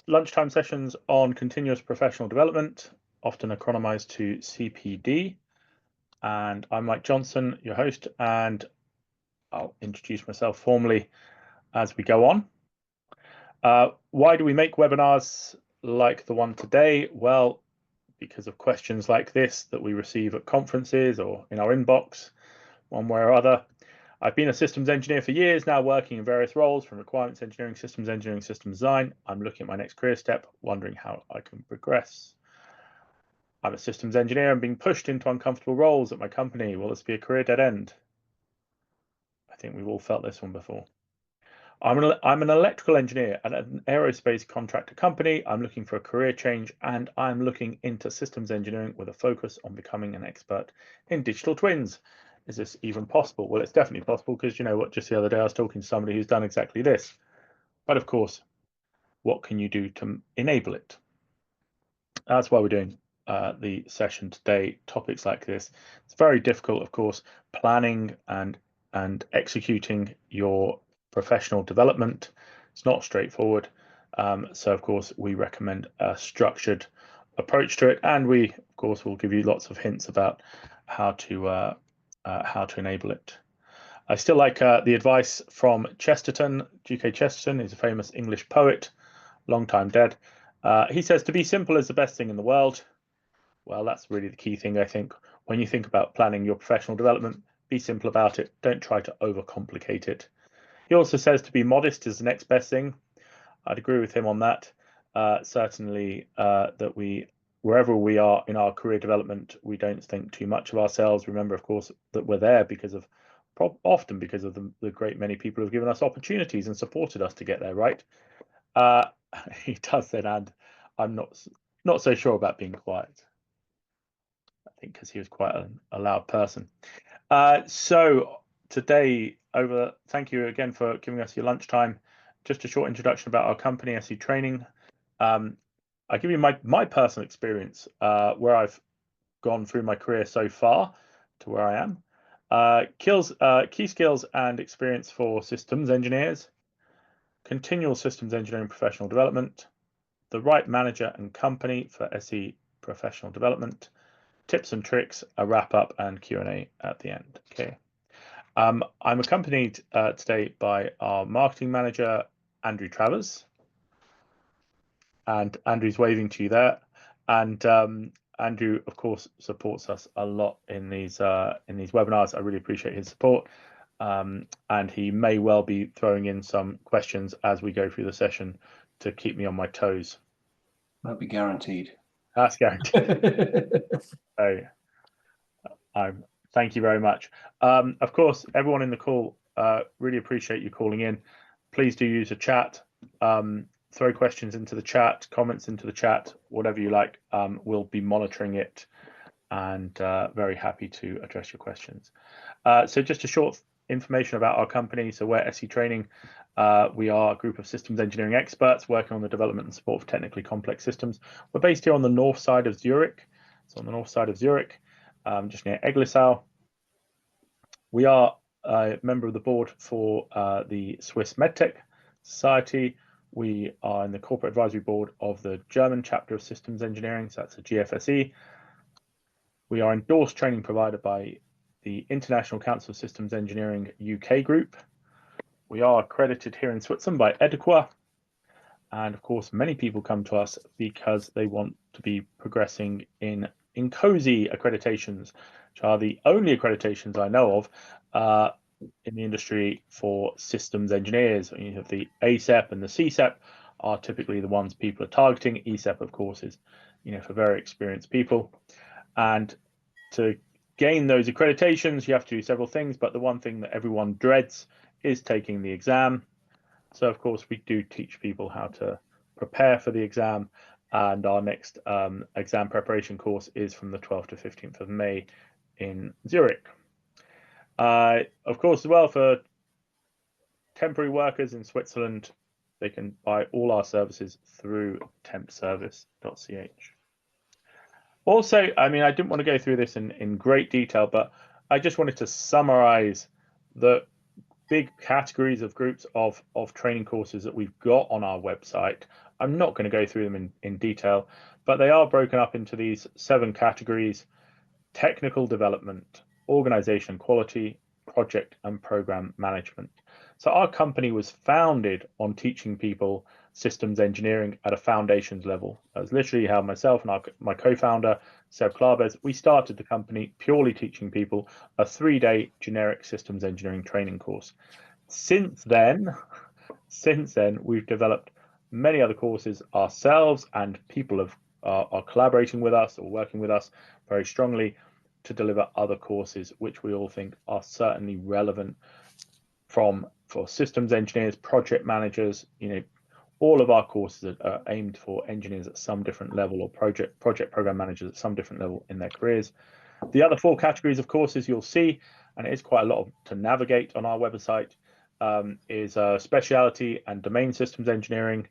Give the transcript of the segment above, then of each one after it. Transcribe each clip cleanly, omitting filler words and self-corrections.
lunchtime sessions on continuous professional development, often acronymized to CPD. And I'm Mike Johnson, your host, and I'll introduce myself formally as we go on. Why do we make webinars like the one today? Well, because of questions like this that we receive at conferences or in our inbox, one way or other. I've been a systems engineer for years now, working in various roles from requirements engineering, systems design. I'm looking at my next career step, wondering how I can progress. I'm a systems engineer and being pushed into uncomfortable roles at my company. Will this be a career dead end? I think we've all felt this one before. I'm an electrical engineer at an aerospace contractor company. I'm looking for a career change and I'm looking into systems engineering with a focus on becoming an expert in digital twins. Is this even possible? Well, it's definitely possible because you know what, just the other day I was talking to somebody who's done exactly this. But of course, what can you do to enable it? That's why we're doing the session today, topics like this. It's very difficult, of course, planning and executing your professional development. It's not straightforward. So of course, we recommend a structured approach to it, and we, of course, will give you lots of hints about how to enable it. I still like the advice from Chesterton. G.K. Chesterton is a famous English poet, long time dead. He says to be simple is the best thing in the world. Well, that's really the key thing, I think. When you think about planning your professional development, be simple about it. Don't try to overcomplicate it. He also says to be modest is the next best thing. I'd agree with him on that. Certainly that wherever we are in our career development, we don't think too much of ourselves. Remember, of course, that we're there often because of the great many people who have given us opportunities and supported us to get there, right? He does then add, I'm not so sure about being quiet. I think because he was quite a loud person. So today, thank you again for giving us your lunchtime. Just a short introduction about our company, SE Training. I'll give you my personal experience where I've gone through my career so far to where I am. Key skills and experience for systems engineers, continual systems engineering professional development, the right manager and company for SE professional development, tips and tricks, a wrap up, and Q&A at the end. Okay. I'm accompanied today by our marketing manager, Andrew Travers. And Andrew's waving to you there. And Andrew, of course, supports us a lot in these webinars. I really appreciate his support. And he may well be throwing in some questions as we go through the session to keep me on my toes. That'll be guaranteed. That's guaranteed. So, thank you very much. Of course, everyone in the call, really appreciate you calling in. Please do use a chat. Throw questions into the chat, comments into the chat, whatever you like. We'll be monitoring it and very happy to address your questions. So just a short information about our company. So we're SE Training. We are a group of systems engineering experts working on the development and support of technically complex systems. We're based here on the north side of Zurich. So on the north side of Zurich, just near Eglisau. We are a member of the board for the Swiss MedTech Society. We are in the corporate advisory board of the German chapter of systems engineering, so that's the GFSE. We are endorsed training provider by the International Council of Systems Engineering UK group. We are accredited here in Switzerland by EDUQA. And of course, many people come to us because they want to be progressing in COSI accreditations, which are the only accreditations I know of in the industry for systems engineers. You have the ACEP and the CCEP are typically the ones people are targeting. ECEP, of course, is for very experienced people. And to gain those accreditations, you have to do several things, but the one thing that everyone dreads is taking the exam. So, of course, we do teach people how to prepare for the exam, and our next exam preparation course is from the 12th to 15th of May in Zurich. Of course, as well, for temporary workers in Switzerland, they can buy all our services through tempservice.ch. Also, I didn't want to go through this in great detail, but I just wanted to summarize the big categories of groups of training courses that we've got on our website. I'm not going to go through them in detail, but they are broken up into these 7 categories: technical development, organization quality, project and program management. So our company was founded on teaching people systems engineering at a foundations level. That's literally how myself and my co-founder, Seb Klarbez, we started the company purely teaching people a 3-day generic systems engineering training course. Since then, we've developed many other courses ourselves, and people are collaborating with us or working with us very strongly to deliver other courses, which we all think are certainly relevant for systems engineers, project managers. All of our courses are aimed for engineers at some different level, or project program managers at some different level in their careers. The other 4 categories of courses you'll see, and it is quite a lot to navigate on our website, is specialty and domain systems engineering,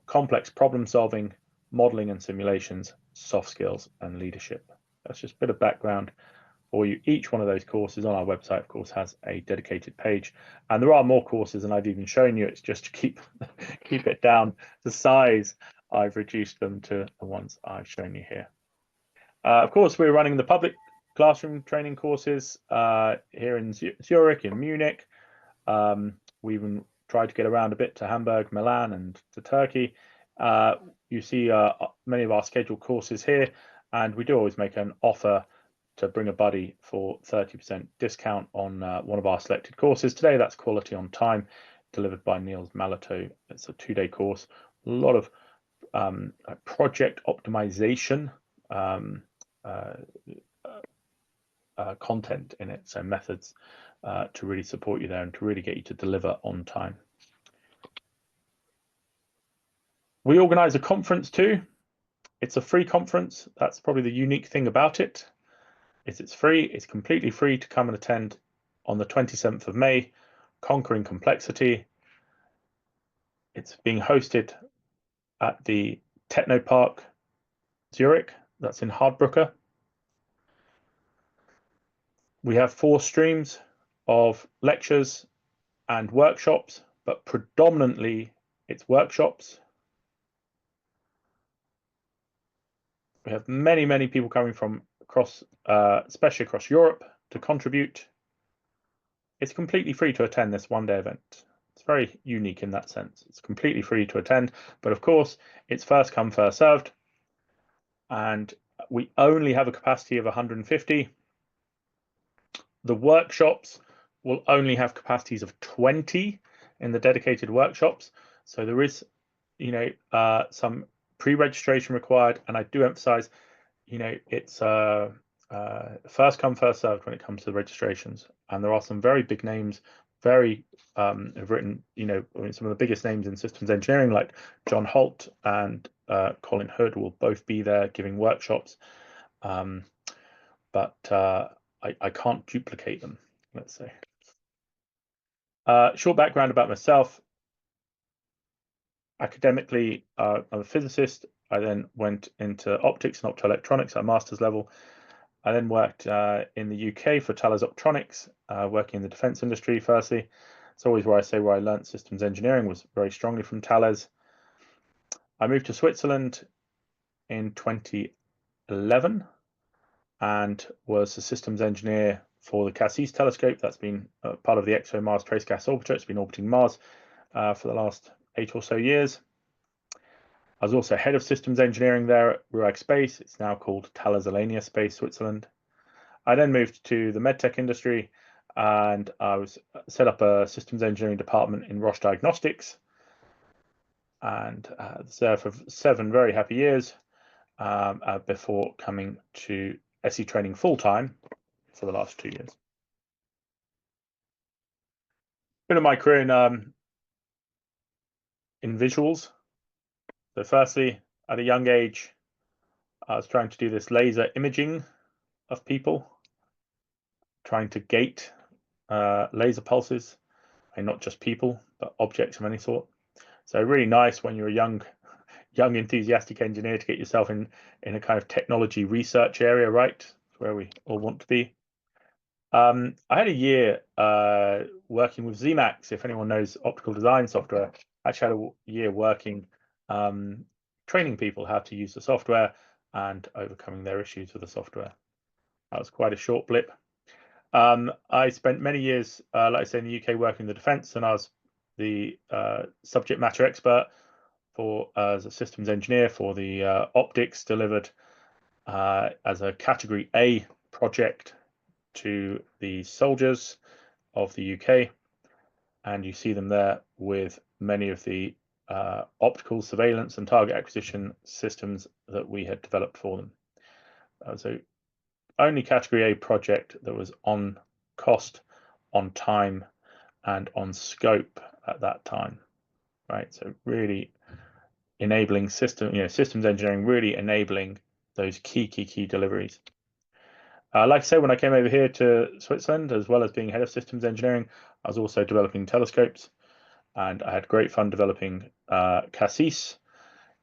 complex problem solving, modeling and simulations, soft skills and leadership. That's just a bit of background for you. Each one of those courses on our website, of course, has a dedicated page, and there are more courses, and I've even shown you. It's just to keep it down to size. I've reduced them to the ones I've shown you here. Of course, we're running the public classroom training courses here in Zurich, in Munich. We even tried to get around a bit to Hamburg, Milan, and to Turkey. You see many of our scheduled courses here, and we do always make an offer to bring a buddy for 30% discount on one of our selected courses. Today, that's Quality on Time, delivered by Niels Malito. It's a 2-day course, a lot of project optimization content in it, so methods to really support you there and to really get you to deliver on time. We organize a conference too. It's a free conference. That's probably the unique thing about it. It's free. It's completely free to come and attend on the 27th of May, Conquering Complexity. It's being hosted at the Technopark Zurich. That's in Hardbrücke. We have 4 streams of lectures and workshops, but predominantly it's workshops. We have many people coming from across, especially across Europe, to contribute. It's completely free to attend this 1-day event. It's very unique in that sense. It's completely free to attend, but of course, it's first come, first served. And we only have a capacity of 150. The workshops will only have capacities of 20 in the dedicated workshops. So there is, some pre-registration required, and I do emphasize, it's first come, first served when it comes to the registrations. And there are some very big names, have written, some of the biggest names in systems engineering, like John Holt and Colin Hood, will both be there giving workshops. But I can't duplicate them, let's say. Short background about myself. Academically, I'm a physicist. I then went into optics and optoelectronics at master's level. I then worked in the UK for Thales Optronics, working in the defense industry firstly. It's always where I learned systems engineering was very strongly from Thales. I moved to Switzerland in 2011 and was a systems engineer for the Cassis telescope. That's been part of the ExoMars Trace Gas Orbiter. It's been orbiting Mars for the last 8 or so years. I was also head of systems engineering there at RUAG Space. It's now called Thales Alenia Space Switzerland. I then moved to the medtech industry, and I set up a systems engineering department in Roche Diagnostics, and was there for 7 very happy years before coming to SE Training full-time for the last 2 years. Bit of my career in visuals. So firstly, at a young age, I was trying to do this laser imaging of people, trying to gate laser pulses, and not just people, but objects of any sort. So really nice when you're a young enthusiastic engineer to get yourself in a kind of technology research area, right? It's where we all want to be. I had a year working with Zemax. If anyone knows optical design software, I actually had a year working training people how to use the software and overcoming their issues with the software. That was quite a short blip. I spent many years, like I say, in the UK working in the defence, and I was the subject matter expert as a systems engineer for the optics delivered as a Category A project to the soldiers of the UK. And you see them there with many of the optical surveillance and target acquisition systems that we had developed for them. So only Category A project that was on cost, on time, and on scope at that time, right? So really enabling systems engineering, really enabling those key deliveries. Like I say, when I came over here to Switzerland, as well as being head of systems engineering, I was also developing telescopes, and I had great fun developing Cassis.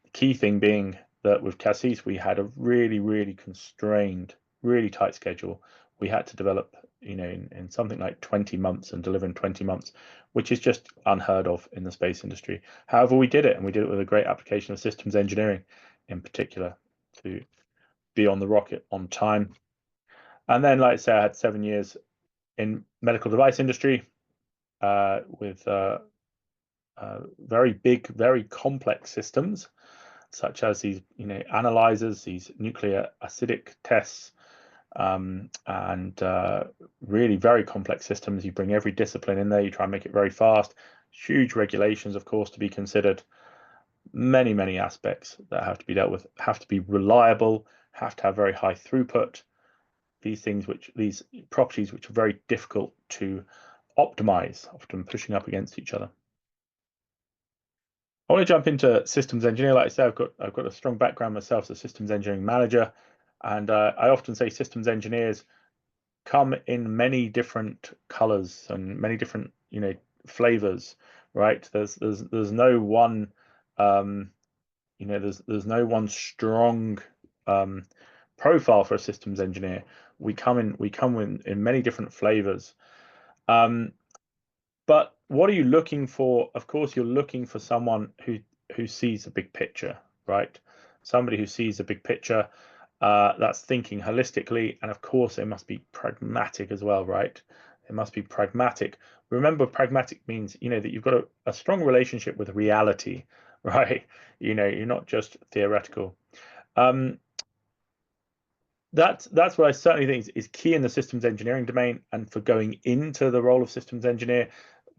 The key thing being that with Cassis, we had a really constrained, really tight schedule. We had to develop, in something like 20 months and deliver in 20 months, which is just unheard of in the space industry. However, we did it, and we did it with a great application of systems engineering in particular to be on the rocket on time. And then, like I say, I had 7 years in medical device industry with very big, very complex systems, such as these, analyzers, these nuclear acidic tests, and really very complex systems. You bring every discipline in there. You try and make it very fast. Huge regulations, of course, to be considered. Many aspects that have to be dealt with. Have to be reliable. Have to have very high throughput. These properties which are very difficult to optimize, often pushing up against each other. I want to jump into systems engineer. Like I said, I've got a strong background myself as a systems engineering manager, and I often say systems engineers come in many different colors and many different flavors, right? There's no one there's no one strong profile for a systems engineer. We come in many different flavors. But what are you looking for? Of course, you're looking for someone who sees the big picture, right? Somebody who sees the big picture, that's thinking holistically, and of course, they must be pragmatic as well, right? They must be pragmatic. Remember, pragmatic means that you've got a strong relationship with reality, right? You're not just theoretical. That's what I certainly think is key in the systems engineering domain, and for going into the role of systems engineer,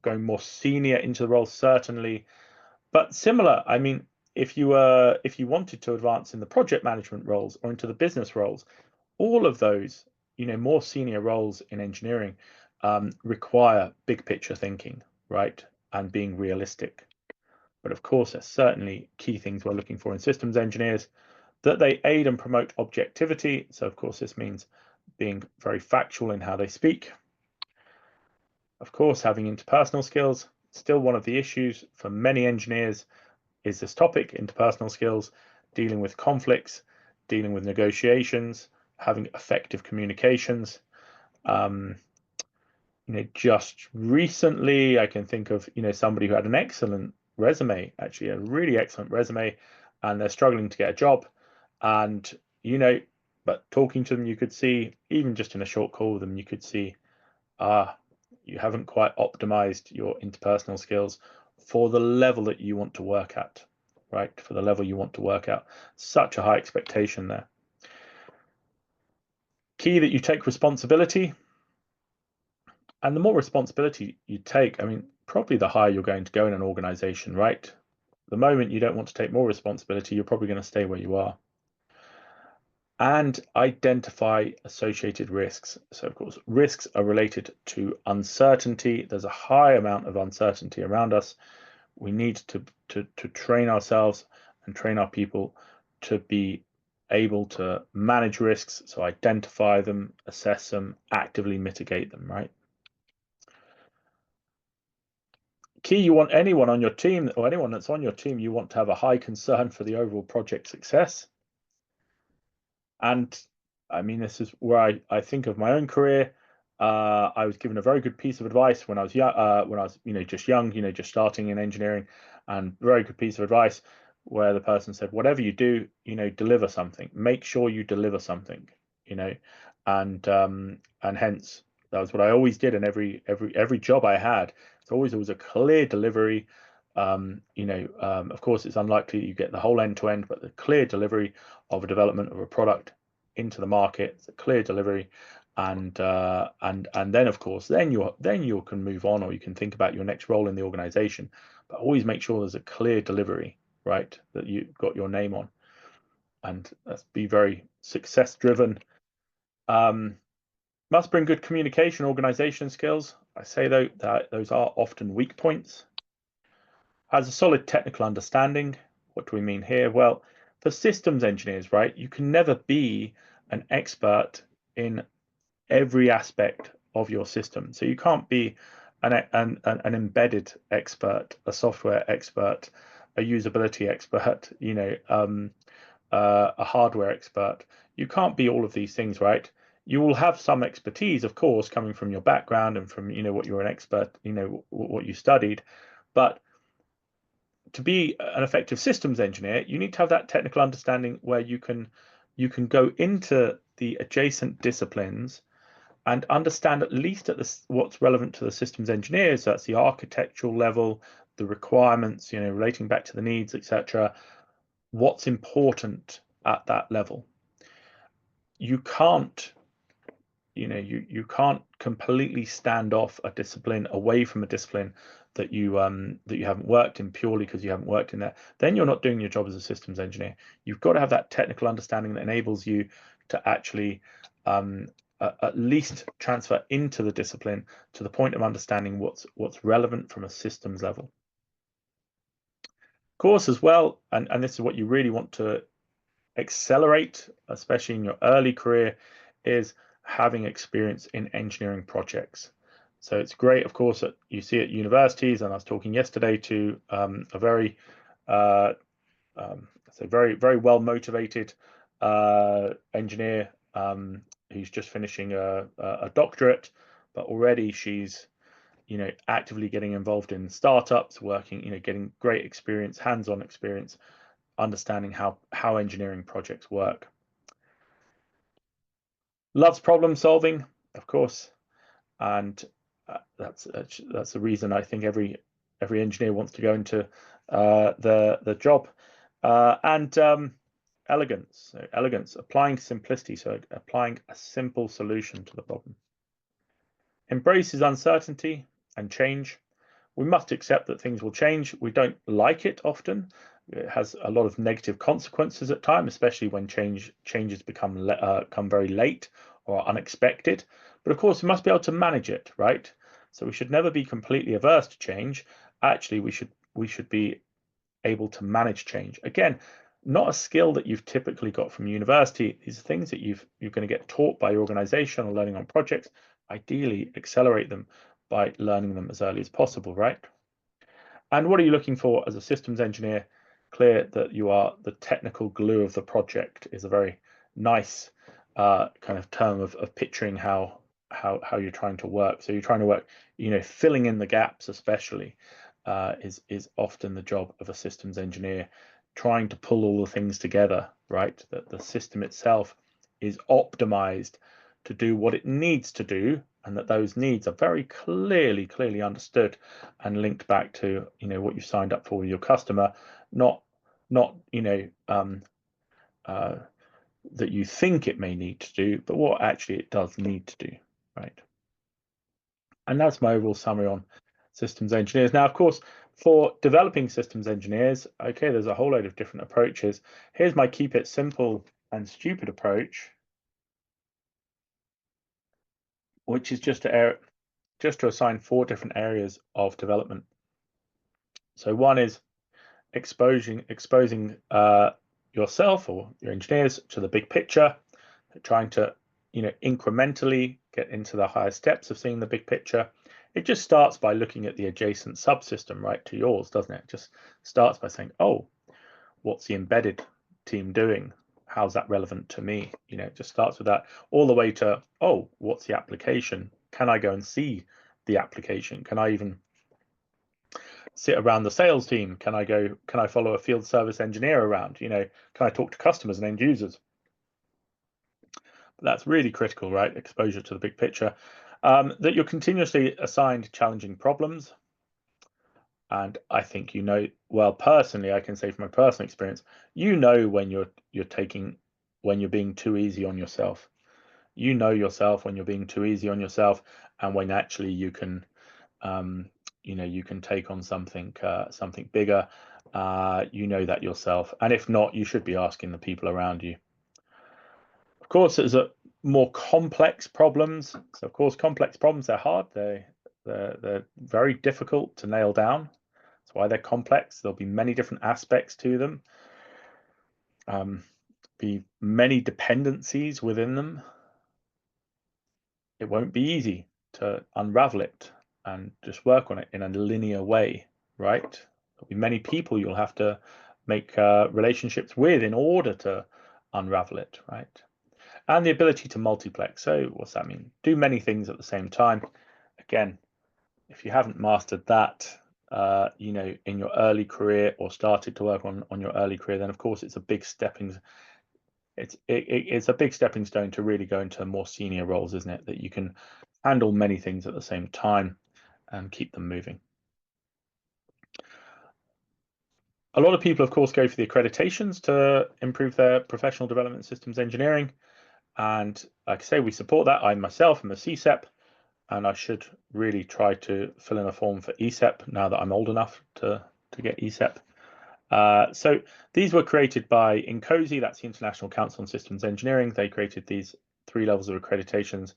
going more senior into the role, certainly. But similar, I mean, if you wanted to advance in the project management roles or into the business roles, all of those, more senior roles in engineering require big picture thinking, right? And being realistic. But of course, there's certainly key things we're looking for in systems engineers, that they aid and promote objectivity. So of course, this means being very factual in how they speak. Of course, having interpersonal skills, still one of the issues for many engineers is this topic, interpersonal skills, dealing with conflicts, dealing with negotiations, having effective communications. Just recently, I can think of, somebody who had an excellent resume, actually a really excellent resume, and they're struggling to get a job. And, but talking to them, you could see, even just in a short call with them, you could see, you haven't quite optimized your interpersonal skills for the level that you want to work at, right? For the level you want to work at. Such a high expectation there. Key that you take responsibility. And the more responsibility you take, I mean, probably the higher you're going to go in an organization, right? The moment you don't want to take more responsibility, you're probably going to stay where you are. And identify associated risks. So, of course, risks are related to uncertainty. There's a high amount of uncertainty around us. We need to train ourselves and train our people to be able to manage risks, so identify them, assess them, actively mitigate them, right? Key, you want anyone on your team, or anyone that's on your team, you want to have a high concern for the overall project success. And I mean, this is where I think of my own career. I was given a very good piece of advice when I was young, just starting in engineering, and very good piece of advice. where the person said, whatever you do, deliver something. Make sure you deliver something, and hence that was what I always did in every job I had. There was a clear delivery. Of course, it's unlikely you get the whole end to end, but the clear delivery of a development of a product into the market, the clear delivery, and then of course then you can move on, or you can think about your next role in the organization, but always make sure there's a clear delivery, right, that you've got your name on, and let's be very success driven. Must bring good communication, organization skills. I say though that those are often weak points. Has a solid technical understanding. What do we mean here? Well, for systems engineers, right, you can never be an expert in every aspect of your system. So you can't be an embedded expert, a software expert, a usability expert, a hardware expert. You can't be all of these things, right? You will have some expertise, of course, coming from your background and from what you're an expert, what you studied, but to be an effective systems engineer, you need to have that technical understanding where you can go into the adjacent disciplines and understand at least what's relevant to the systems engineers. So that's the architectural level, the requirements, relating back to the needs, etc. What's important at that level. You can't you can't completely stand off a discipline, away from a discipline that you haven't worked in, purely because you haven't worked in there. Then you're not doing your job as a systems engineer. You've got to have that technical understanding that enables you to actually at least transfer into the discipline to the point of understanding what's relevant from a systems level. Of course, as well, and this is what you really want to accelerate, especially in your early career, is having experience in engineering projects. So it's great, of course, that you see at universities, and I was talking yesterday to a very very well motivated engineer who's just finishing a doctorate, but already she's actively getting involved in startups, working, getting great experience, hands-on experience, understanding how engineering projects work. Loves problem solving, of course, and that's the reason I think every engineer wants to go into the job. And elegance, applying simplicity, so applying a simple solution to the problem. Embraces uncertainty and change. We must accept that things will change. We don't like it often. It has a lot of negative consequences at times, especially when changes become very late or unexpected. But of course, we must be able to manage it, right? So we should never be completely averse to change. Actually, we should be able to manage change. Again, not a skill that you've typically got from university. These are things that you're going to get taught by your organization or learning on projects. Ideally, accelerate them by learning them as early as possible, right? And what are you looking for as a systems engineer? Clear that you are the technical glue of the project is a very nice kind of term of picturing how you're trying to work. So you're trying to work, filling in the gaps, especially is often the job of a systems engineer, trying to pull all the things together, right? That the system itself is optimized to do what it needs to do, and that those needs are very clearly understood and linked back to what you've signed up for with your customer, not that you think it may need to do, but what actually it does need to do, right? And that's my overall summary on systems engineers. Now, of course, for developing systems engineers, okay, there's a whole load of different approaches. Here's my keep it simple and stupid approach, which is just to assign 4 different areas of development. So one is exposing yourself or your engineers to the big picture, trying to incrementally get into the higher steps of seeing the big picture. It just starts by looking at the adjacent subsystem, right, to yours, doesn't it? It just starts by saying, oh, what's the embedded team doing? How's that relevant to me? It just starts with that, all the way to, oh, what's the application? Can I go and see the application? Can I even sit around the sales team? Can I follow a field service engineer around? Can I talk to customers and end users? But that's really critical, right? Exposure to the big picture. That you're continuously assigned challenging problems. And I think well, personally, I can say from my personal experience, when when you're being too easy on yourself. You know yourself when you're being too easy on yourself, and when actually you can you can take on something bigger. That yourself, and if not, you should be asking the people around you. Of course, there's more complex problems. So of course, complex problems, they're hard. They're very difficult to nail down. That's why they're complex. There'll be many different aspects to them. Be many dependencies within them. It won't be easy to unravel it and just work on it in a linear way, right? There'll be many people you'll have to make relationships with in order to unravel it, right? And the ability to multiplex. So what's that mean? Do many things at the same time. Again, if you haven't mastered that, in your early career or started to work on your early career, then of course it's a big stepping stone to really go into more senior roles, isn't it? That you can handle many things at the same time and keep them moving. A lot of people, of course, go for the accreditations to improve their professional development in systems engineering. And like I say, we support that. I myself am a CSEP, and I should really try to fill in a form for ESEP now that I'm old enough to get ESEP. So these were created by INCOSE, that's the International Council on Systems Engineering. They created these 3 levels of accreditations.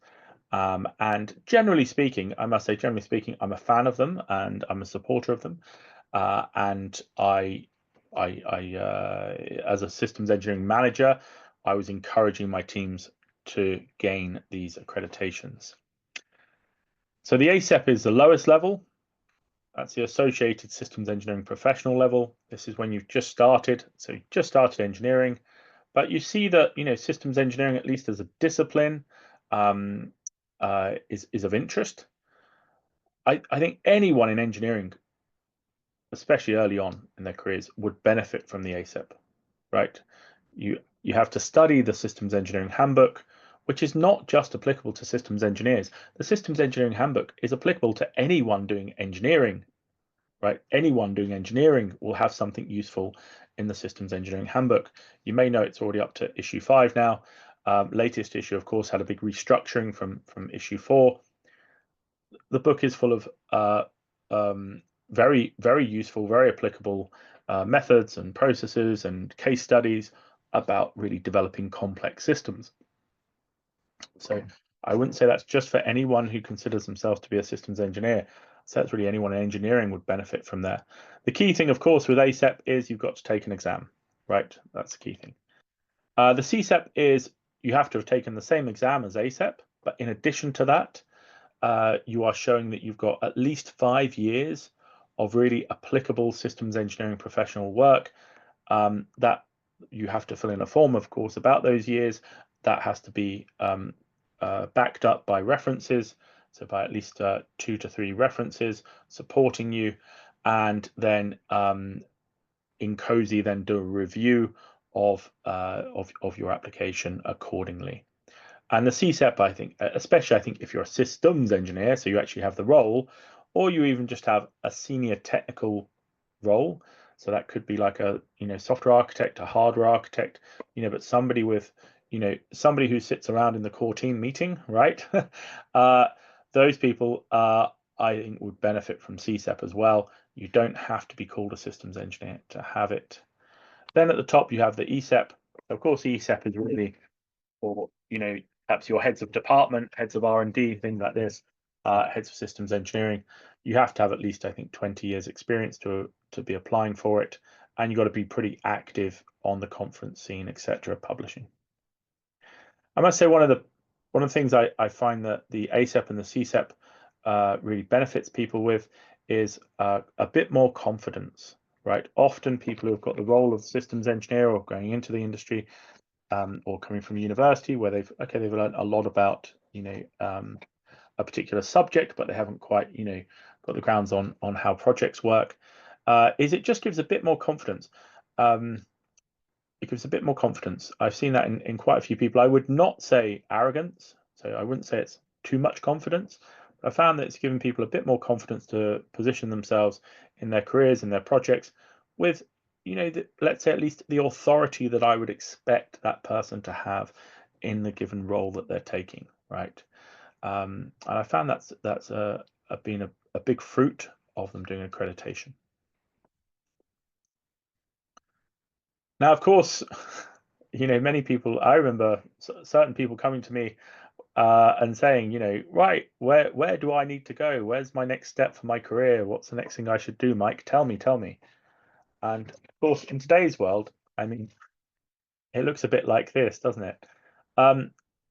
And generally speaking, I'm a fan of them and I'm a supporter of them. And I as a systems engineering manager, I was encouraging my teams to gain these accreditations. So the ASEP is the lowest level. That's the Associated Systems Engineering Professional level. This is when you've just started. So you just started engineering, but you see that systems engineering, at least as a discipline, is of interest. I think anyone in engineering, especially early on in their careers, would benefit from the ASEP, right? You have to study the Systems Engineering Handbook, which is not just applicable to systems engineers. The Systems Engineering Handbook is applicable to anyone doing engineering, right? Anyone doing engineering will have something useful in the Systems Engineering Handbook. You may know it's already up to issue 5 now. Latest issue, of course, had a big restructuring from issue 4. The book is full of very, very useful, very applicable methods and processes and case studies about really developing complex systems. So I wouldn't say that's just for anyone who considers themselves to be a systems engineer. So that's really anyone in engineering would benefit from there. The key thing, of course, with ASEP is you've got to take an exam, right? That's the key thing. The CSEP is you have to have taken the same exam as ASEP, but in addition to that, you are showing that you've got at least 5 years of really applicable systems engineering professional work. That you have to fill in a form, of course, about those years. That has to be backed up by references, so by at least 2 to 3 references supporting you, and then INCOSE then do a review of your application accordingly. And the CSEP, I think, especially if you're a systems engineer, so you actually have the role, or you even just have a senior technical role. So that could be like a software architect, a hardware architect, but somebody with somebody who sits around in the core team meeting, right? Those people I think would benefit from CSEP as well. You don't have to be called a systems engineer to have it. Then at the top you have the ESEP. Of course, ESEP is really for perhaps your heads of department, heads of R&D, things like this, heads of systems engineering. You have to have at least, I think, 20 years experience to be applying for it, and you've got to be pretty active on the conference scene, etc., publishing. I must say one of the things I find that the ASEP and the CSEP really benefits people with is a bit more confidence, right? Often people who've got the role of systems engineer or going into the industry, or coming from university where they've learned a lot about a particular subject, but they haven't quite got the grounds on how projects work, is it just gives a bit more confidence. It gives a bit more confidence. I've seen that in quite a few people. I would not say arrogance, so I wouldn't say it's too much confidence. I found that it's given people a bit more confidence to position themselves in their careers and their projects with, let's say at least the authority that I would expect that person to have in the given role that they're taking, right? And I found that's been a big fruit of them doing accreditation. Now, of course, many people, I remember certain people coming to me and saying, right, where do I need to go? Where's my next step for my career? What's the next thing I should do, Mike? Tell me. And of course, in today's world, I mean, it looks a bit like this, doesn't it?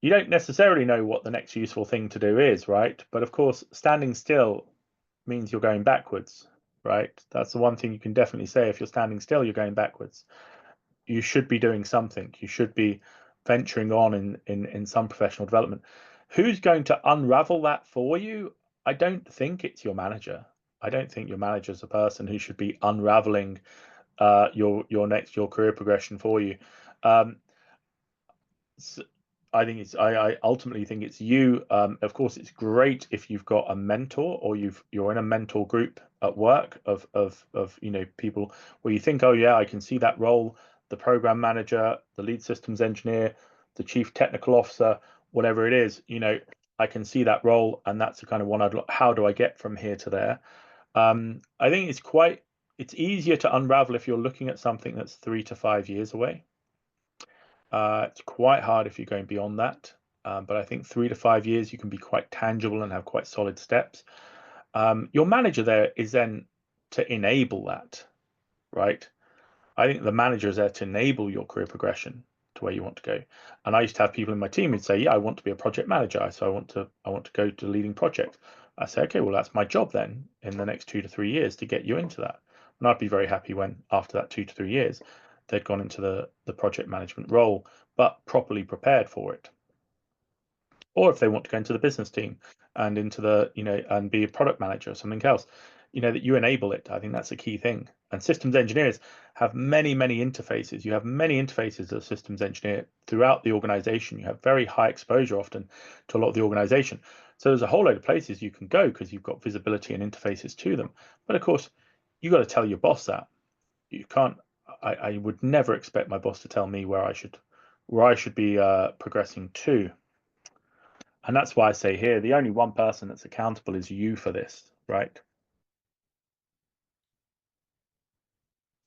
You don't necessarily know what the next useful thing to do is, right? But of course, standing still means you're going backwards, right? That's the one thing you can definitely say. If you're standing still, you're going backwards. You should be doing something. You should be venturing on in some professional development. Who's going to unravel that for you? I don't think it's your manager. I don't think your manager is the person who should be unraveling your career progression for you. So I ultimately think it's you. Of course, it's great if you've got a mentor or you're in a mentor group at work of people where you think, oh yeah, I can see that role, the program manager, the lead systems engineer, the chief technical officer, whatever it is, I can see that role, and that's the kind of one how do I get from here to there? I think it's easier to unravel if you're looking at something that's 3 to 5 years away. It's quite hard if you're going beyond that, but I think 3 to 5 years you can be quite tangible and have quite solid steps. Your manager there is then to enable that, right? I think the manager is there to enable your career progression to where you want to go. And I used to have people in my team who'd say, "Yeah, I want to be a project manager, so I want to go to leading projects." I say, "Okay, well that's my job then in the next 2 to 3 years to get you into that." And I'd be very happy when after that 2 to 3 years they'd gone into the project management role, but properly prepared for it. Or if they want to go into the business team and into and be a product manager or something else, that you enable it. I think that's a key thing. And systems engineers have many, many interfaces. You have many interfaces as a systems engineer throughout the organization. You have very high exposure often to a lot of the organization. So there's a whole load of places you can go because you've got visibility and interfaces to them. But of course, you got to tell your boss that. You can't. I would never expect my boss to tell me where I should be progressing to. And that's why I say here, the only one person that's accountable is you for this, right?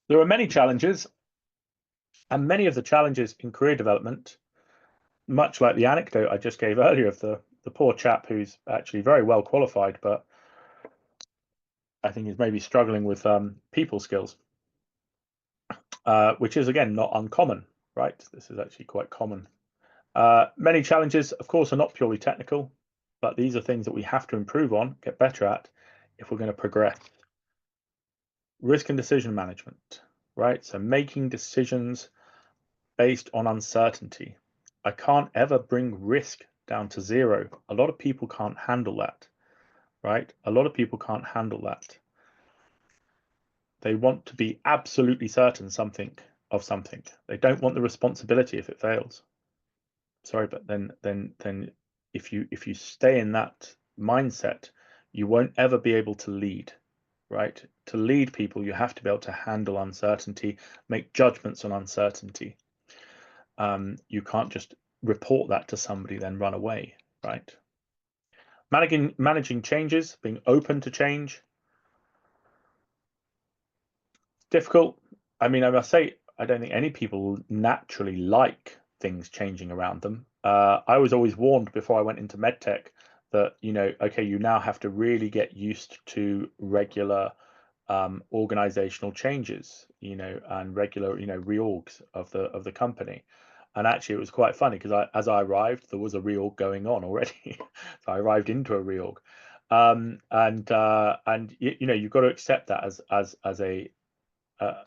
There are many challenges, and many of the challenges in career development, much like the anecdote I just gave earlier of the poor chap who's actually very well qualified, but I think is maybe struggling with people skills, which is, again, not uncommon, right? This is actually quite common. Many challenges, of course, are not purely technical, but these are things that we have to improve on, get better at, if we're going to progress. Risk and decision management, right? So making decisions based on uncertainty. I can't ever bring risk down to zero. A lot of people can't handle that, right? A lot of people can't handle that. They want to be absolutely certain of something. They don't want the responsibility if it fails. Sorry, but then if you stay in that mindset, you won't ever be able to lead, right? To lead people, you have to be able to handle uncertainty, make judgments on uncertainty. You can't just report that to somebody, then run away, right? Managing changes, being open to change. Difficult. I mean, I must say, I don't think any people naturally like things changing around them. I was always warned before I went into medtech that, okay, you now have to really get used to regular organizational changes, and regular, reorgs of the company. And actually, it was quite funny because as I arrived, there was a reorg going on already. So I arrived into a reorg, and you've got to accept that as a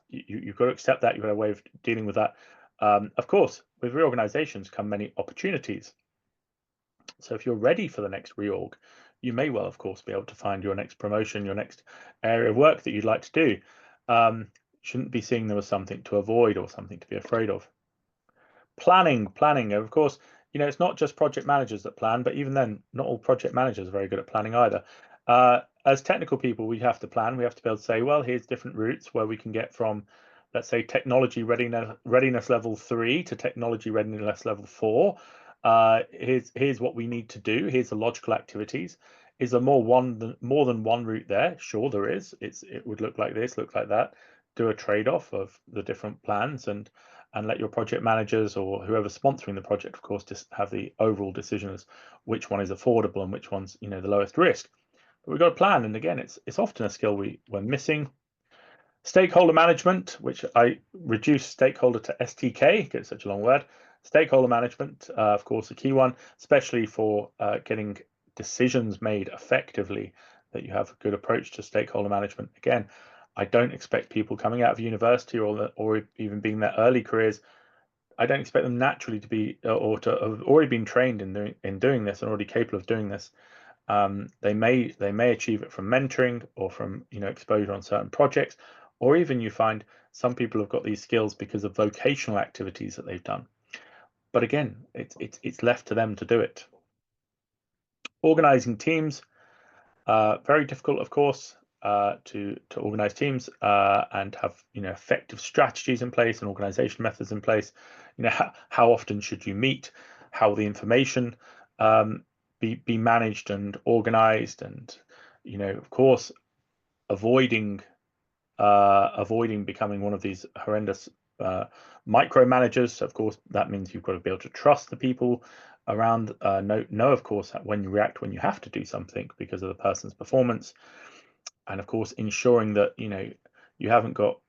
you've got to accept that. You've got a way of dealing with that. Of course, with reorganizations come many opportunities. So if you're ready for the next reorg, you may well, of course, be able to find your next promotion, your next area of work that you'd like to do. Shouldn't be seeing them as something to avoid or something to be afraid of. Planning, of course, it's not just project managers that plan, but even then, not all project managers are very good at planning either. As technical people, we have to plan. We have to be able to say, well, here's different routes where we can get from, let's say, technology readiness level 3 to technology readiness level 4. Here's what we need to do. Here's the logical activities. Is there more than one route there? Sure, there is. It would look like this, look like that. Do a trade-off of the different plans and let your project managers or whoever's sponsoring the project, of course, just have the overall decision as which one is affordable and which one's the lowest risk. But we've got a plan, and again, it's often a skill we're missing. Stakeholder management, which I reduce stakeholder to STK, it's such a long word. Stakeholder management, of course, a key one, especially for getting decisions made effectively, that you have a good approach to stakeholder management. Again, I don't expect people coming out of university or even being their early careers, I don't expect them naturally to be or to have already been trained in doing this and already capable of doing this. They may achieve it from mentoring or from exposure on certain projects, or even you find some people have got these skills because of vocational activities that they've done. But again, it's left to them to do it. Organizing teams, very difficult, of course, to organize teams and have effective strategies in place and organization methods in place. How often should you meet? How will the information be managed and organized? And of course, avoiding becoming one of these horrendous micromanagers. Of course, that means you've got to be able to trust the people around. Know, of course, when you react when you have to do something because of the person's performance, and of course, ensuring that you haven't got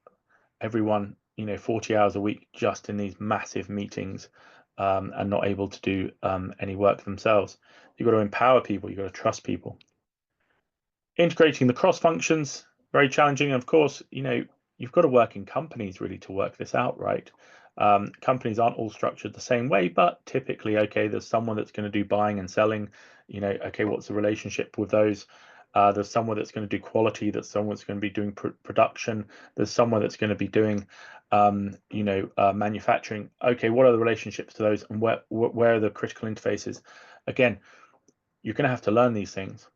everyone 40 hours a week just in these massive meetings and not able to do any work themselves. You've got to empower people. You've got to trust people. Integrating the cross functions, very challenging. Of course, you've got to work in companies really to work this out, right? Companies aren't all structured the same way, but typically, okay, there's someone that's going to do buying and selling. Okay, what's the relationship with those? There's someone that's going to do quality. There's someone that's going to be doing production. There's someone that's going to be doing, manufacturing. Okay, what are the relationships to those, and where are the critical interfaces? Again, you're going to have to learn these things.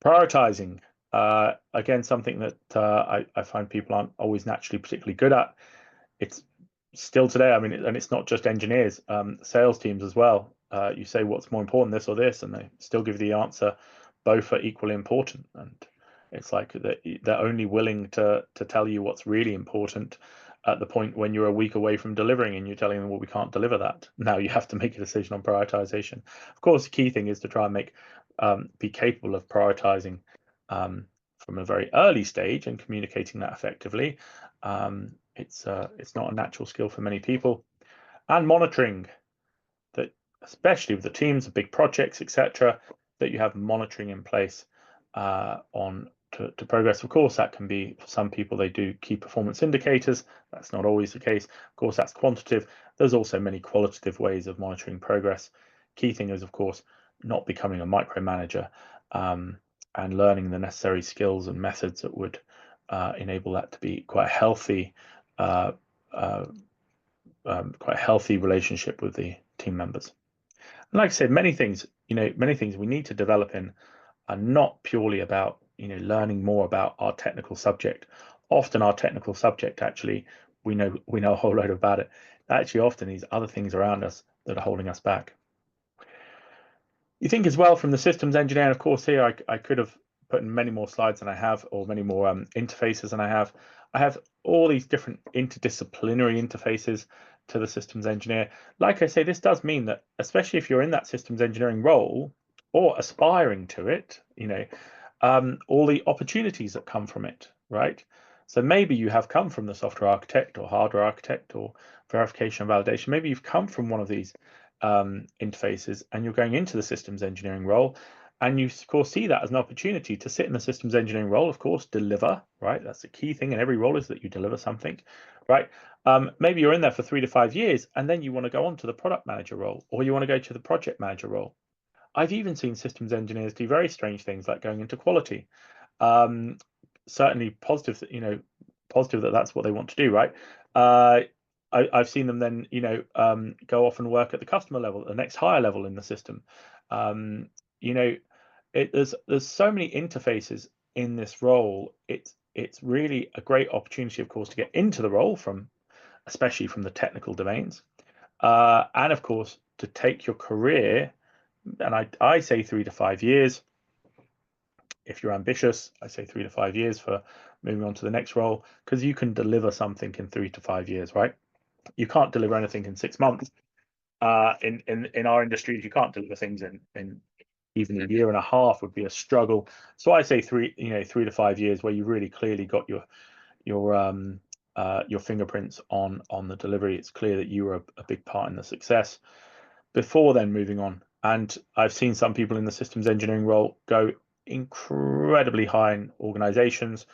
Prioritizing, again, something that I find people aren't always naturally particularly good at. It's still today, I mean, and it's not just engineers, sales teams as well. You say what's more important, this or this, and they still give the answer both are equally important. And it's like they're only willing to tell you what's really important at the point when you're a week away from delivering and you're telling them, well, we can't deliver that. Now you have to make a decision on prioritization. Of course, the key thing is to try and be capable of prioritizing from a very early stage and communicating that effectively. It's not a natural skill for many people. And monitoring, that especially with the teams of big projects, etc., that you have monitoring in place to progress. Of course, that can be, for some people, they do key performance indicators. That's not always the case. Of course, that's quantitative. There's also many qualitative ways of monitoring progress. Key thing is, of course, not becoming a micromanager and learning the necessary skills and methods that would enable that to be quite healthy, quite a healthy relationship with the team members. And like I said, many things we need to develop in are not purely about learning more about our technical subject. Often our technical subject, actually, we know a whole load about it. Actually, often these other things around us that are holding us back. You think as well from the systems engineer, of course, here I could have put in many more slides than I have, or many more interfaces than I have. I have all these different interdisciplinary interfaces to the systems engineer. Like I say, this does mean that, especially if you're in that systems engineering role or aspiring to it, all the opportunities that come from it, right? So maybe you have come from the software architect or hardware architect or verification and validation. Maybe you've come from one of these interfaces and you're going into the systems engineering role, and you of course see that as an opportunity to sit in the systems engineering role, of course, deliver, right? That's the key thing in every role, is that you deliver something, right? Maybe you're in there for 3 to 5 years and then you want to go on to the product manager role, or you want to go to the project manager role. I've even seen systems engineers do very strange things like going into quality. Certainly positive, positive that that's what they want to do, right? I've seen them then, go off and work at the customer level, the next higher level in the system. Um, you know, there's so many interfaces in this role. It's really a great opportunity, of course, to get into the role especially from the technical domains, and of course to take your career. And I say 3 to 5 years. If you're ambitious, I say 3 to 5 years for moving on to the next role, because you can deliver something in 3 to 5 years, right? You can't deliver anything in 6 months. In our industry, you can't deliver things in even a year and a half would be a struggle. So I say 3 to 5 years where you really clearly got your fingerprints on the delivery. It's clear that you were a big part in the success before then moving on. And I've seen some people in the systems engineering role go incredibly high in organizations,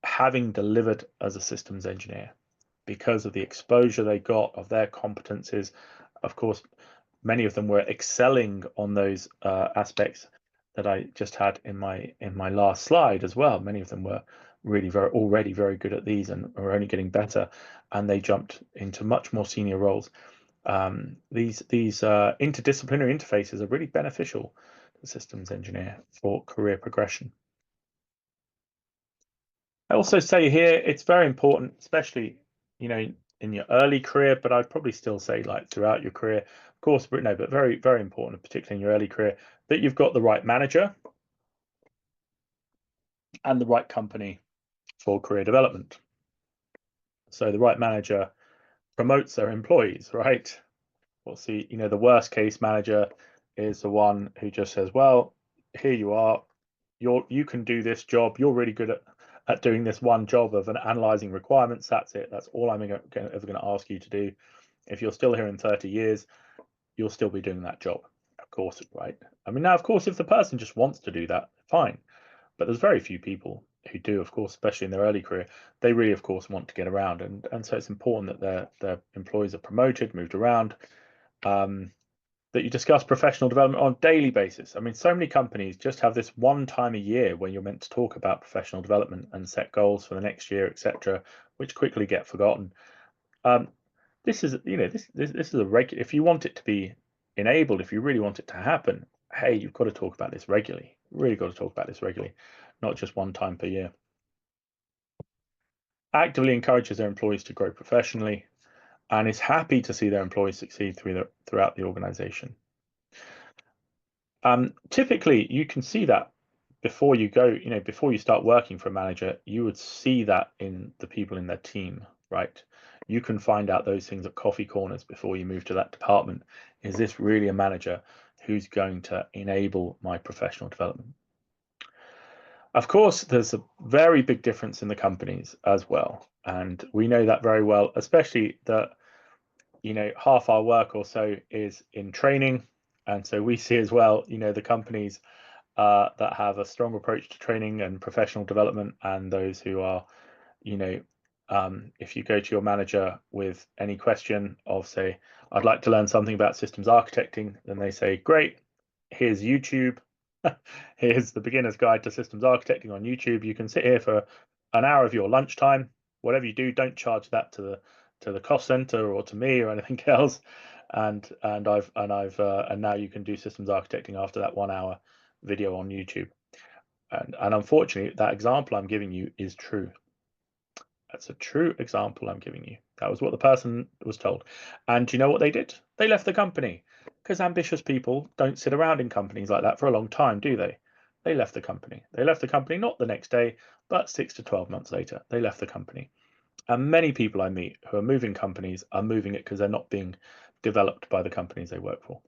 having delivered as a systems engineer because of the exposure they got of their competencies. Of course, many of them were excelling on those aspects that I just had in my last slide as well. Many of them were really already very good at these and are only getting better, and they jumped into much more senior roles. These interdisciplinary interfaces are really beneficial to the systems engineer for career progression. I also say here it's very important, especially in your early career, but I'd probably still say like throughout your career, of course, but no, but very, very important, particularly in your early career, that you've got the right manager and the right company for career development. So the right manager promotes their employees, right? We'll see, the worst case manager is the one who just says, well, here you are, you can do this job, you're really good at doing this one job of analyzing requirements. That's it. That's all I'm ever going to ask you to do. If you're still here in 30 years, you'll still be doing that job. Of course, right? I mean, now, of course, if the person just wants to do that, fine. But there's very few people who do, of course, especially in their early career. They really, of course, want to get around. And so it's important that their employees are promoted, moved around, that you discuss professional development on a daily basis. I mean, so many companies just have this one time a year when you're meant to talk about professional development and set goals for the next year, etc., which quickly get forgotten. This is, this is a regular. If you want it to be enabled, if you really want it to happen, hey, you've got to talk about this regularly. Really got to talk about this regularly, not just one time per year. Actively encourages their employees to grow professionally, and is happy to see their employees succeed throughout the organization. Typically, you can see that before you go, before you start working for a manager, you would see that in the people in their team, right? You can find out those things at coffee corners before you move to that department. Is this really a manager who's going to enable my professional development? Of course, there's a very big difference in the companies as well. And we know that very well, especially that, half our work or so is in training. And so we see as well, the companies that have a strong approach to training and professional development, and those who are, if you go to your manager with any question of, say, I'd like to learn something about systems architecting, then they say, great, here's YouTube. Here's the beginner's guide to systems architecting on YouTube. You can sit here for an hour of your lunchtime. Whatever you do, don't charge that to the cost center or to me or anything else. And now you can do systems architecting after that 1 hour video on YouTube. And unfortunately, that example I'm giving you is true. That's a true example I'm giving you. That was what the person was told. And do you know what they did? They left the company, because ambitious people don't sit around in companies like that for a long time, do they? They left the company. They left the company not the next day, but 6 to 12 months later. They left the company. And many people I meet who are moving companies are moving it because they're not being developed by the companies they work for.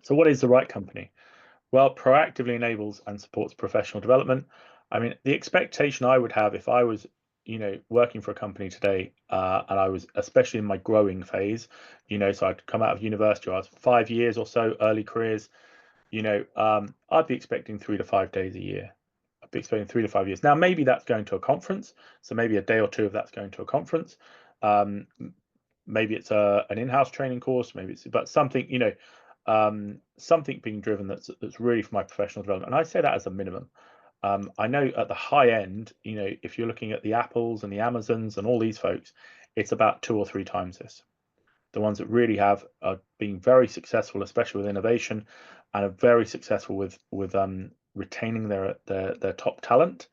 So what is the right company? Well, proactively enables and supports professional development. I mean, the expectation I would have if I was, working for a company today, and I was especially in my growing phase, so I'd come out of university, I was 5 years or so, early careers, I'd be expecting 3 to 5 days a year. I'd be expecting 3 to 5 years. Now, maybe that's going to a conference, so maybe a day or two of that's going to a conference. Maybe it's an in-house training course, maybe it's, but something, something being driven that's really for my professional development. And I say that as a minimum. I know at the high end, if you're looking at the Apples and the Amazons and all these folks, it's about 2 or 3 times this. The ones that really have been very successful, especially with innovation, and are very successful with retaining their top talent.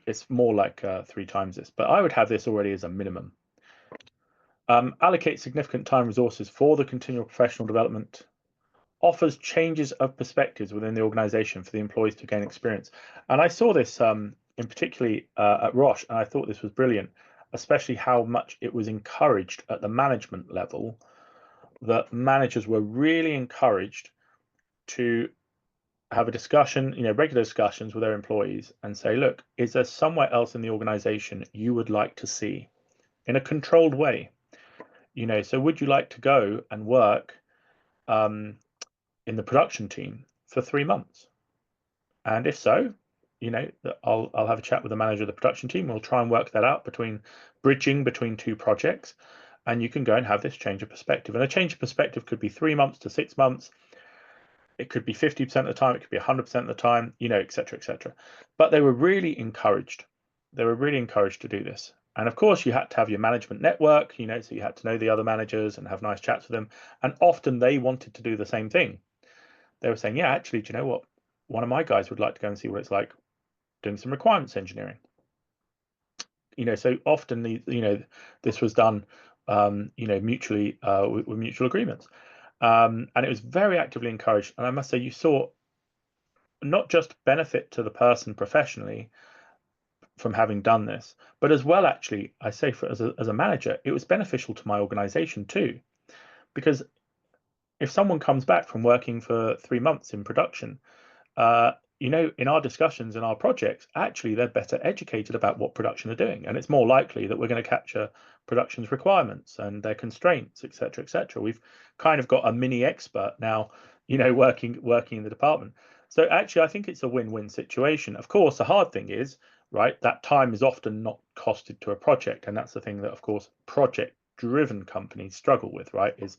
It's more like 3 times this, but I would have this already as a minimum. Allocate significant time resources for the continual professional development. Offers changes of perspectives within the organization for the employees to gain experience. And I saw this in particularly at Roche, and I thought this was brilliant, especially how much it was encouraged at the management level, that managers were really encouraged to have a discussion, regular discussions with their employees and say, look, is there somewhere else in the organization you would like to see in a controlled way? So would you like to go and work in the production team for 3 months? And if so, I'll have a chat with the manager of the production team. We'll try and work that out bridging between 2 projects, and you can go and have this change of perspective. And a change of perspective could be 3 months to 6 months. It could be 50% of the time. It could be 100% of the time, et cetera, et cetera. But they were really encouraged. They were really encouraged to do this. And of course, you had to have your management network, so you had to know the other managers and have nice chats with them. And often they wanted to do the same thing. They were saying, yeah, actually, do you know what? One of my guys would like to go and see what it's like doing some requirements engineering. So often this was done, mutually with mutual agreements, and it was very actively encouraged. And I must say, you saw not just benefit to the person professionally from having done this, but as well, actually, I say as a manager, it was beneficial to my organization too, because if someone comes back from working for 3 months in production, in our discussions in our projects, actually they're better educated about what production are doing, and it's more likely that we're going to capture production's requirements and their constraints, etc., etc. We've kind of got a mini expert now, working in the department. So actually, I think it's a win-win situation. Of course, the hard thing is, right, that time is often not costed to a project, and that's the thing that, of course, project-driven companies struggle with, right? Is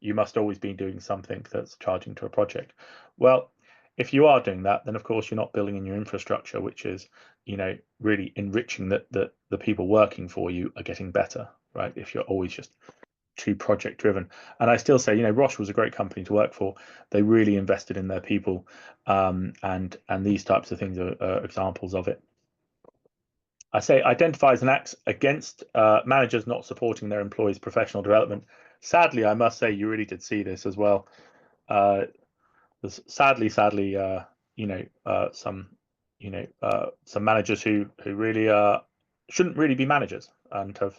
you must always be doing something that's charging to a project. Well, if you are doing that, then of course you're not building in your infrastructure, which is, really enriching that the people working for you are getting better, right? If you're always just too project driven. And I still say, Roche was a great company to work for. They really invested in their people, and these types of things are examples of it. I say identifies and acts against managers not supporting their employees' professional development. Sadly, I must say you really did see this as well. There's sadly, some managers who really shouldn't really be managers and have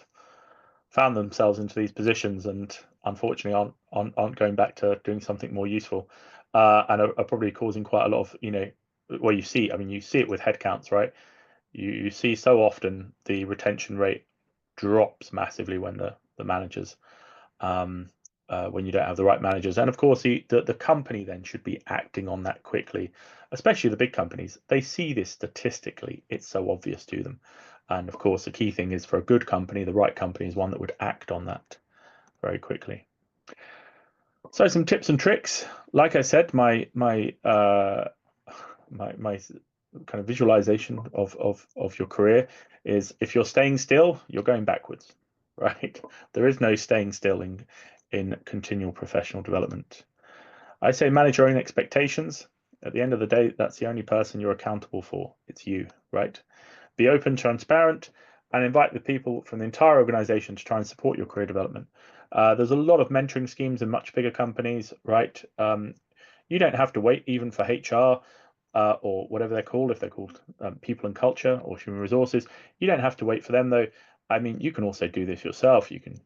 found themselves into these positions, and unfortunately aren't going back to doing something more useful, and are probably causing quite a lot of well, you see it with headcounts, right? You see so often the retention rate drops massively when the managers, when you don't have the right managers. And of course, the company then should be acting on that quickly, especially the big companies. They see this statistically. It's so obvious to them. And of course, the key thing is for a good company, the right company is one that would act on that very quickly. So some tips and tricks. Like I said, my kind of visualization of your career is, if you're staying still, you're going backwards, right? There is no staying still in continual professional development. I say manage your own expectations. At the end of the day, that's the only person you're accountable for. It's you, right? Be open, transparent, and invite the people from the entire organization to try and support your career development. There's a lot of mentoring schemes in much bigger companies, right? You don't have to wait even for HR or whatever they're called, if they're called people and culture or human resources. You don't have to wait for them, though. I mean, you can also do this yourself. You can,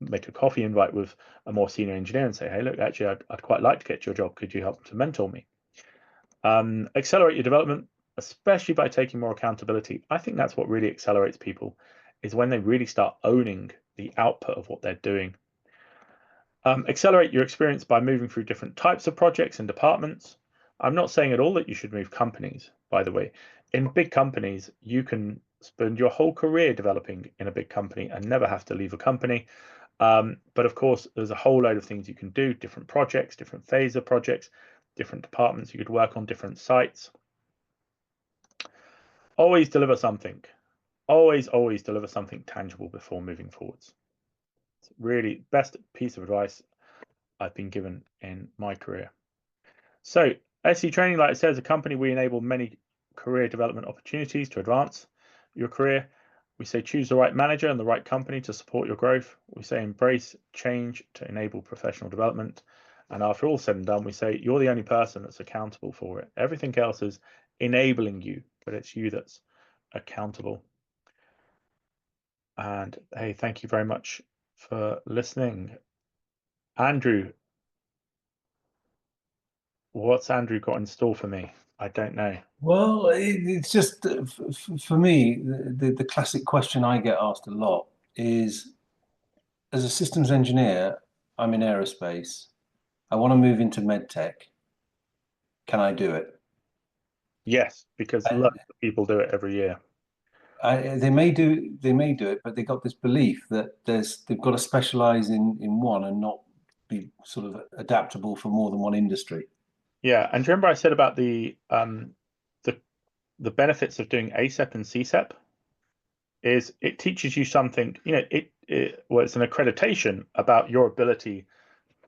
make a coffee invite with a more senior engineer and say, hey, look, actually, I'd quite like to get your job. Could you help to mentor me? Accelerate your development, especially by taking more accountability. I think that's what really accelerates people, is when they really start owning the output of what they're doing. Accelerate your experience by moving through different types of projects and departments. I'm not saying at all that you should move companies, by the way. In big companies, you can spend your whole career developing in a big company and never have to leave a company. But of course, there's a whole load of things you can do, different projects, different phase of projects, different departments you could work on, different sites. Always deliver something. Always deliver something tangible before moving forwards. It's really best piece of advice I've been given in my career. So SE Training, like I said, as a company, we enable many career development opportunities to advance your career. We say choose the right manager and the right company to support your growth. We say embrace change to enable professional development. And after all said and done, we say you're the only person that's accountable for it. Everything else is enabling you, but it's you that's accountable. And hey, thank you very much for listening. Andrew, what's Andrew got in store for me? I don't know. Well, it's just for me, the classic question I get asked a lot is, as a systems engineer, I'm in aerospace. I want to move into medtech. Can I do it? Yes, because lots of people do it every year. They may do it, but they got this belief that they've got to specialize in one and not be sort of adaptable for more than one industry. Yeah, and do you remember I said about the benefits of doing ACEP and CSEP is it teaches you something, you know, well, it's an accreditation about your ability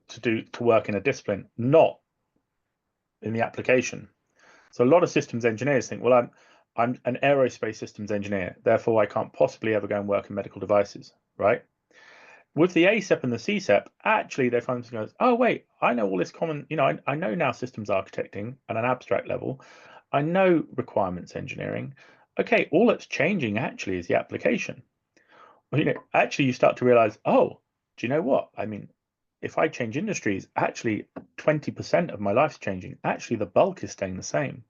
to work in a discipline, not in the application. So a lot of systems engineers think, well, I'm an aerospace systems engineer, therefore I can't possibly ever go and work in medical devices, right? With the ACEP and the CSEP, actually they find themselves, oh wait, I know all this common, you know, I know now systems architecting at an abstract level. I know requirements engineering. Okay, all that's changing actually is the application. Well, you know, actually you start to realize, oh, do you know what? I mean, if I change industries, actually 20% of my life's changing. Actually, the bulk is staying the same.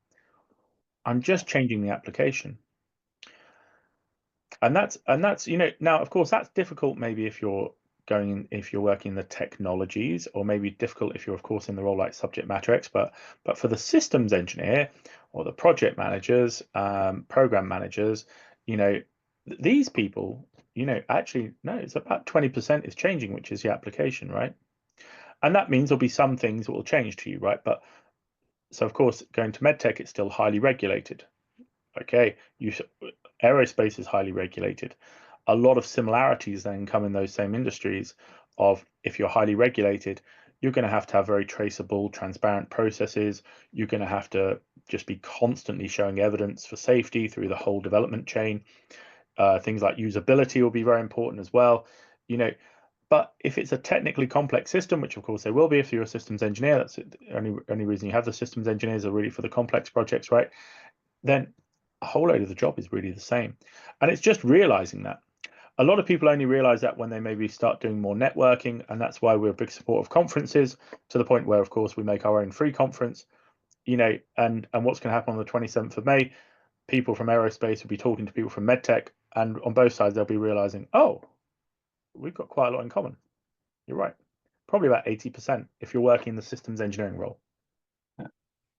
I'm just changing the application. And that's, you know, now of course that's difficult maybe if you're working in the technologies, or maybe difficult if you're of course in the role like subject matter expert. But for the systems engineer or the project managers, program managers, you know, these people, you know, actually no, it's about 20% is changing, which is the application, right? And that means there'll be some things that will change to you, right? But so of course going to medtech, it's still highly regulated. Okay, aerospace is highly regulated. A lot of similarities then come in those same industries of, if you're highly regulated, you're going to have very traceable, transparent processes. You're going to have to just be constantly showing evidence for safety through the whole development chain. Things like usability will be very important as well. You know, but if it's a technically complex system, which of course they will be if you're a systems engineer, that's the only reason you have the systems engineers are really for the complex projects, right? Then a whole load of the job is really the same. And it's just realizing that. A lot of people only realize that when they maybe start doing more networking, and that's why we're a big support of conferences, to the point where of course we make our own free conference, you know, and what's going to happen on the 27th of May, people from aerospace will be talking to people from medtech, and on both sides they'll be realizing, oh, we've got quite a lot in common. You're right, probably about 80% if you're working in the systems engineering role.